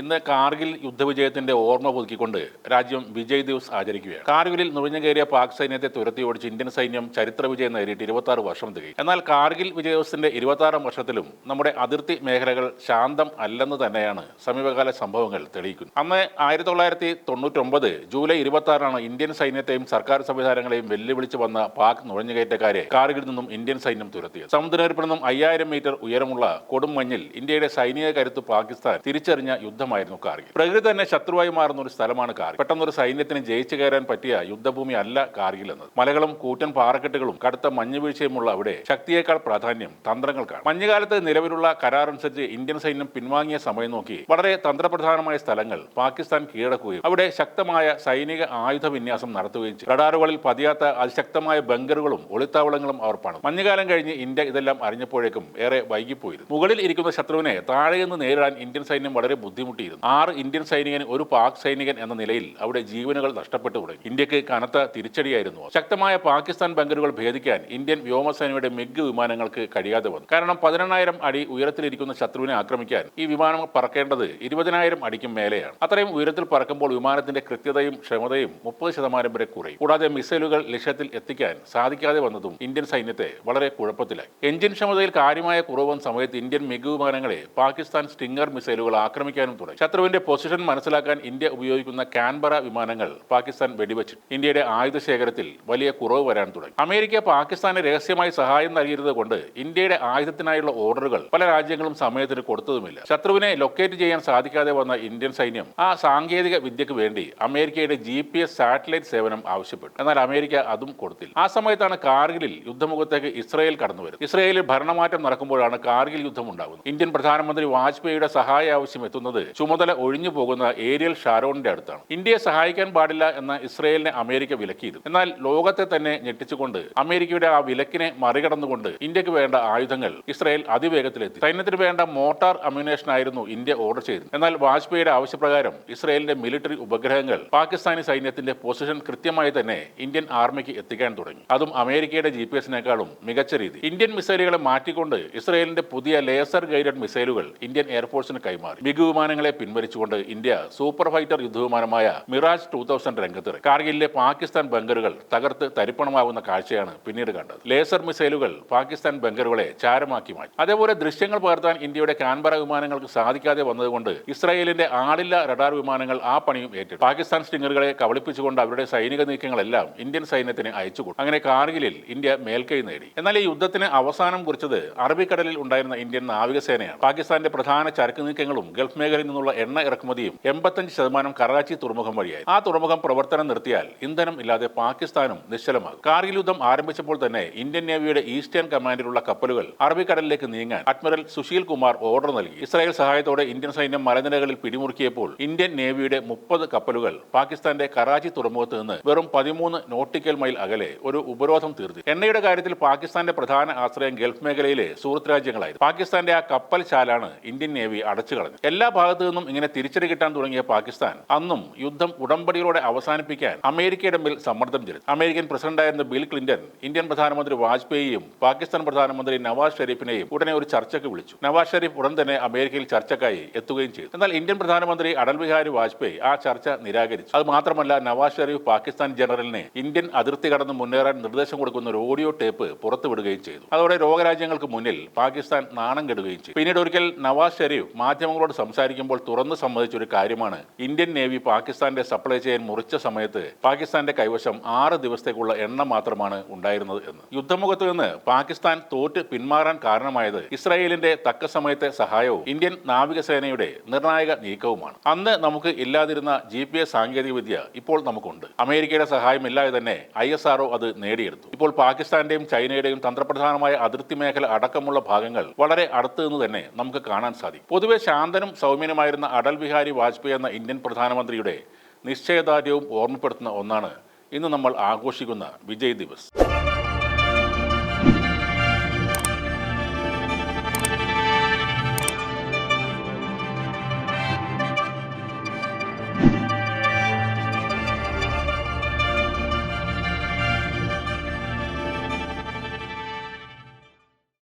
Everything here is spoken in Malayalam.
ഇന്ന് കാർഗിൽ യുദ്ധവിജയത്തിന്റെ ഓർമ്മ പുതുക്കിക്കൊണ്ട് രാജ്യം വിജയ് ദിവസ് ആചരിക്കുകയാണ്. കാർഗിലിൽ നുഴഞ്ഞുകയറിയ പാക് സൈന്യത്തെ തുരത്തി ഓടിച്ച് ഇന്ത്യൻ സൈന്യം ചരിത്ര വിജയം നേടിയിട്ട് 26 വർഷം തികയും. എന്നാൽ കാർഗിൽ വിജയ് ദിവസത്തിന്റെ 26ാം വർഷത്തിലും നമ്മുടെ അതിർത്തി മേഖലകൾ ശാന്തം അല്ലെന്ന് തന്നെയാണ് സമീപകാല സംഭവങ്ങൾ തെളിയിക്കുന്നത്. അന്ന് 1999 ജൂലൈ 26 ഇന്ത്യൻ സൈന്യത്തെയും സർക്കാർ സംവിധാനങ്ങളെയും വെല്ലുവിളിച്ച് വന്ന പാക് നുഴഞ്ഞുകയറ്റക്കാരെ കാർഗിലിൽ നിന്നും ഇന്ത്യൻ സൈന്യം തുരത്തിയത്. സമുദ്രനിരപ്പിൽ നിന്നും 5000 മീറ്റർ ഉയരമുള്ള കൊടും മഞ്ഞിൽ ഇന്ത്യയുടെ സൈനിക കരുത്ത് പാകിസ്ഥാൻ തിരിച്ചറിഞ്ഞ യുദ്ധമായിരുന്നു കാർഗിൽ. പ്രകൃതി തന്നെ ശത്രുവായി മാറുന്ന ഒരു സ്ഥലമാണ് കാർഗിൽ. പെട്ടെന്നൊരു സൈന്യത്തിന് ജയിച്ചു കയറാൻ പറ്റിയ യുദ്ധഭൂമി അല്ല കാർഗിൽ എന്നത്. മലകളും കൂറ്റൻ പാറക്കെട്ടുകളും കടുത്ത മഞ്ഞുവീഴ്ചയുമുള്ള അവിടെ ശക്തിയേക്കാൾ പ്രാധാന്യം തന്ത്രങ്ങൾക്കാണ്. മഞ്ഞുകാലത്ത് നിലവിലുള്ള കരാറനുസരിച്ച് ഇന്ത്യൻ സൈന്യം പിൻവാങ്ങിയ സമയം നോക്കി വളരെ തന്ത്രപ്രധാനമായ സ്ഥലങ്ങൾ പാകിസ്ഥാൻ കീഴടക്കുകയും അവിടെ ശക്തമായ സൈനിക ആയുധ വിന്യാസം നടത്തുകയും ചെയ്തു. റഡാറുകളിൽ പതിയാത്ത അതിശക്തമായ ബങ്കറുകളും ഒളിത്താവളങ്ങളും അവർ പണിതു. മഞ്ഞുകാലം കഴിഞ്ഞ് ഇന്ത്യ ഇതെല്ലാം അറിഞ്ഞപ്പോഴേക്കും ഏറെ വൈകിപ്പോയിരുന്നു. മുകളിൽ ഇരിക്കുന്ന ശത്രുവിനെ താഴെയെന്ന് നേരിടാൻ ഇന്ത്യൻ സൈന്യം വളരെ ബുദ്ധിമുട്ടിയിരുന്നു. 6 ഇന്ത്യൻ സൈനികൻ ഒരു പാക് സൈനികൻ എന്ന നിലയിൽ അവിടെ ജീവനുകൾ നഷ്ടപ്പെട്ടു തുടങ്ങി. ഇന്ത്യക്ക് കനത്ത തിരിച്ചടിയായിരുന്നു. ശക്തമായ പാകിസ്ഥാൻ ബങ്കറുകൾ ഭേദിക്കാൻ ഇന്ത്യൻ വ്യോമസേനയുടെ മിഗ് വിമാനങ്ങൾക്ക് കഴിയാതെ വന്നു. കാരണം 18000 അടി ഉയരത്തിലിരിക്കുന്ന ശത്രുവിനെ ആക്രമിക്കാൻ ഈ വിമാനം പറക്കേണ്ടത് 20000 അടിക്കും മേലെയാണ്. അത്രയും ഉയരത്തിൽ പറക്കുമ്പോൾ വിമാനത്തിന്റെ കൃത്യതയും ക്ഷമതയും 30% വരെ കുറയും. കൂടാതെ മിസൈലുകൾ ലക്ഷ്യത്തിൽ എത്തിക്കാൻ സാധിക്കാതെ വന്നതും ഇന്ത്യൻ സൈന്യത്തെ വളരെ കുഴപ്പത്തിലായി. എഞ്ചിൻ ക്ഷമതയിൽ കാര്യമായ കുറവ് വന്ന സമയത്ത് ഇന്ത്യൻ മിഗ് വിമാനങ്ങളെ പാകിസ്ഥാൻ സ്റ്റിംഗർ മിസൈലുകൾ ആക്രമിക്കാനും തുടങ്ങി. ശത്രുവിന്റെ പൊസിഷൻ മനസ്സിലാക്കാൻ ഇന്ത്യ ഉപയോഗിക്കുന്ന കാൻബറ വിമാനങ്ങൾ പാകിസ്ഥാൻ വെടിവെച്ചു. ഇന്ത്യയുടെ ആയുധ ശേഖരത്തിൽ വലിയ കുറവ് വരാൻ തുടങ്ങി. അമേരിക്ക പാകിസ്ഥാന് രഹസ്യമായി സഹായം നൽകിയിരുന്നത് കൊണ്ട് ഇന്ത്യയുടെ ആയുധത്തിനായുള്ള ഓർഡറുകൾ പല രാജ്യങ്ങളും സമയത്തിന് കൊടുത്തതുമില്ല. ശത്രുവിനെ ലൊക്കേറ്റ് ചെയ്യാൻ സാധിക്കാതെ വന്ന ഇന്ത്യൻ സൈന്യം ആ സാങ്കേതിക വിദ്യക്ക് വേണ്ടി അമേരിക്കയുടെ GPS സാറ്റലൈറ്റ് സേവനം ആവശ്യപ്പെട്ടു. എന്നാൽ അമേരിക്ക അതും കൊടുത്തില്ല. ആ സമയത്താണ് കാർഗിലിൽ യുദ്ധമുഖത്തേക്ക് ഇസ്രയേൽ കടന്നു വരുന്നത്. ഇസ്രയേലിൽ ഭരണമാറ്റം നടക്കുമ്പോഴാണ് കാർഗിൽ യുദ്ധം ഉണ്ടാകുന്നത്. ഇന്ത്യൻ പ്രധാനമന്ത്രി വാജ്പേയിയുടെ സഹായ ആവശ്യം എത്തുന്നത് ചുമതല ഒഴിഞ്ഞു പോകുന്ന ഏരിയൽ ഷാരോണിന്റെ അടുത്താണ്. ഇന്ത്യയെ സഹായിക്കാൻ പാടില്ല എന്ന ഇസ്രയേലിനെ അമേരിക്ക വിലക്കിയിരുന്നു. എന്നാൽ ലോകത്തെ തന്നെ ഞെട്ടിച്ചുകൊണ്ട് അമേരിക്കയുടെ ആ വിലക്കിനെ മറികടന്നുകൊണ്ട് ഇന്ത്യക്ക് വേണ്ട ആയുധങ്ങൾ ഇസ്രയേൽ അതിവേഗത്തിലെത്തി. സൈന്യത്തിന് വേണ്ട മോട്ടാർ അമ്യുനേഷൻ ആയിരുന്നു ഇന്ത്യ ഓർഡർ ചെയ്തത്. എന്നാൽ വാജ്പേയിയുടെ ആവശ്യപ്രകാരം ഇസ്രയേലിന്റെ മിലിറ്ററി ഉപഗ്രഹങ്ങൾ പാകിസ്ഥാനി സൈന്യത്തിന്റെ പൊസിഷൻ കൃത്യമായി തന്നെ ഇന്ത്യൻ ആർമിക്ക് എത്തിക്കാൻ തുടങ്ങി. അതും അമേരിക്കയുടെ GPS-നേക്കാളും മികച്ച രീതി. ഇന്ത്യൻ മിസൈലുകളെ മാറ്റിക്കൊണ്ട് ഇസ്രയേലിന്റെ പുതിയ ലേസർ ഗൈഡഡ് മിസൈലുകൾ ഇന്ത്യൻ എയർഫോഴ്സിന് കൈമാറി. മിഗ് വിമാനങ്ങളെ പിൻവലിച്ചുകൊണ്ട് ഇന്ത്യ സൂപ്പർ ഫൈറ്റർ യുദ്ധവിമാനമായ മിറാജ് 2000 രംഗത്തിറങ്ങി. കാർഗിലിലെ പാകിസ്ഥാൻ ബങ്കറുകൾ തകർത്ത് തരിപ്പണമാകുന്ന കാഴ്ചയാണ് പിന്നീട് കണ്ടത്. ലേസർ മിസൈലുകൾ പാകിസ്ഥാൻ ബങ്കറുകളെ ചാരമാക്കി മാറ്റി. അതേപോലെ ദൃശ്യങ്ങൾ പകർത്താൻ ഇന്ത്യയുടെ കാൻബറ വിമാനങ്ങൾക്ക് സാധിക്കാതെ വന്നതുകൊണ്ട് ഇസ്രായേലിന്റെ ആളില്ല റഡാർ വിമാനങ്ങൾ ആ പണിയും ഏറ്റെടുത്തു. പാകിസ്ഥാൻ സ്റ്റിംഗറുകളെ കബളിപ്പിച്ചുകൊണ്ട് അവരുടെ സൈനിക നീക്കങ്ങളെല്ലാം ഇന്ത്യൻ സൈന്യത്തിന് അയച്ചുകൊടുത്തു. അങ്ങനെ കാർഗിലിൽ ഇന്ത്യ മേൽക്കൈ നേടി. എന്നാൽ ഈ യുദ്ധത്തിന് അവസാനം കുറിച്ചത് അറബിക്കടലിൽ ഉണ്ടായിരുന്ന ഇന്ത്യൻ നാവികസേനയാണ്. പാകിസ്ഥാന്റെ പ്രധാന ചരക്ക് നീക്കങ്ങളും ഗൾഫ് മേഖലയിൽ നിന്നുള്ള എണ്ണ ഇറക്കുമതിയും 85% കറാച്ചി തുറമുഖം വഴിയായി. ആ തുറമുഖം പ്രവർത്തനം നിർത്തിയാൽ ഇന്ധനം ഇല്ലാതെ പാകിസ്ഥാനും നിശ്ചലമാകും. കാർഗിൽ യുദ്ധം ആരംഭിച്ചപ്പോൾ തന്നെ ഇന്ത്യൻ നേവിയുടെ ഈസ്റ്റേൺ കമാൻഡിലുള്ള കപ്പലുകൾ അറബിക്കടലിലേക്ക് നീങ്ങാൻ അഡ്മിറൽ സുശീൽ കുമാർ ഓർഡർ നൽകി. ഇസ്രായേൽ സഹായത്തോടെ ഇന്ത്യൻ സൈന്യം മലനിരകളിൽ പിടിമുറുക്കിയപ്പോൾ ഇന്ത്യൻ നേവിയുടെ 30 കപ്പലുകൾ പാകിസ്ഥാന്റെ കറാച്ചി തുറമുഖത്ത് നിന്ന് വെറും 13 നോട്ടിക്കൽ മൈൽ അകലെ ഒരു ഉപരോധം തീർത്തി. എണ്ണയുടെ കാര്യത്തിൽ പാകിസ്ഥാന്റെ പ്രധാന ആശ്രയം ഗൾഫ് മേഖലയിലെ സുഹൃത്ത് രാജ്യങ്ങളായിരുന്നു. പാകിസ്ഥാന്റെ ആ കപ്പൽ ചാലാണ് ഇന്ത്യൻ നേവി അടച്ചു കളഞ്ഞു. എല്ലാ ഭാഗത്തു നിന്നും ഇങ്ങനെ തിരിച്ചടി കിട്ടാൻ തുടങ്ങിയ പാകിസ്ഥാൻ അന്നും യുദ്ധം ഉടമ്പടിയോടെ അവസാനിപ്പിക്കാൻ അമേരിക്കയുടെ മേൽ സമ്മർദ്ദം ചെലുത്തി. അമേരിക്കൻ പ്രസിഡന്റായിരുന്ന ബിൽ ക്ലിന്റൺ ഇന്ത്യൻ പ്രധാനമന്ത്രി വാജ്പേയിയും പാകിസ്ഥാൻ പ്രധാനമന്ത്രി നവാസ് ഷെരീഫിനെയും ഉടനെ ഒരു ചർച്ചയ്ക്ക് വിളിച്ചു. നവാസ് ഷെരീഫ് ഉടൻ തന്നെ അമേരിക്കയിൽ ചർച്ചക്കായി എത്തുകയും ചെയ്തു. എന്നാൽ ഇന്ത്യൻ പ്രധാനമന്ത്രി അടൽ ബിഹാരി വാജ്പേയി ആ ചർച്ച നിരാകരിച്ചു. അത് മാത്രമല്ല, നവാസ് ഷെരീഫ് പാകിസ്ഥാൻ ജനറലിനെ ഇന്ത്യൻ അതിർത്തി കടന്ന് മുന്നേറാൻ നിർദ്ദേശം കൊടുക്കുന്ന ഒരു ഓഡിയോ ടേപ്പ് പുറത്തുവിടുകയും ചെയ്തു. അതോടെ ലോകരാജ്യങ്ങൾക്ക് മുന്നിൽ പാകിസ്ഥാൻ നാണം കെടുകയും ചെയ്തു. പിന്നീട് ഒരിക്കൽ നവാസ് ഷെരീഫ് മാധ്യമങ്ങളോട് സംസാരിക്കുമ്പോൾ തുറന്നു സമ്മതിച്ച ഒരു കാര്യമാണ് ഇന്ത്യൻ നേവി പാകിസ്ഥാന്റെ സപ്ലൈ ചെയിൻ മുറിച്ച സമയത്ത് പാകിസ്ഥാന്റെ കൈവശം 6 ദിവസത്തേക്കുള്ള എണ്ണ മാത്രമാണ് ഉണ്ടായിരുന്നത് എന്ന്. യുദ്ധമുഖത്ത് നിന്ന് പാകിസ്ഥാൻ തോറ്റ് പിന്മാറാൻ കാരണമായത് ഇസ്രായേലിന്റെ തക്ക സമയത്തെ സഹായവും ഇന്ത്യൻ നാവികസേനയുടെ നിർണായക നീക്കവുമാണ്. അന്ന് നമുക്ക് ഇല്ലാതിരുന്ന GPS സാങ്കേതിക വിദ്യ ഇപ്പോൾ നമുക്കുണ്ട്. അമേരിക്കയുടെ സഹായമില്ലാതെ തന്നെ ISRO അത് നേടിയെടുത്തു. ഇപ്പോൾ പാകിസ്ഥാന്റെയും ചൈനയുടെയും തന്ത്രപ്രധാനമായ അതിർത്തി മേഖല അടക്കമുള്ള ഭാഗങ്ങൾ വളരെ അടുത്ത് നിന്ന് തന്നെ നമുക്ക് കാണാൻ സാധിക്കും. പൊതുവെ ശാന്തനും സൗമ്യനുമായിരുന്ന അടൽ ബിഹാരി വാജ്പേയി എന്ന ഇന്ത്യൻ പ്രധാനമന്ത്രിയുടെ നിശ്ചയദാർഢ്യവും ഓർമ്മപ്പെടുത്തുന്ന ഒന്നാണ് ഇന്ന് നമ്മൾ ആഘോഷിക്കുന്ന വിജയ് ദിവസ്.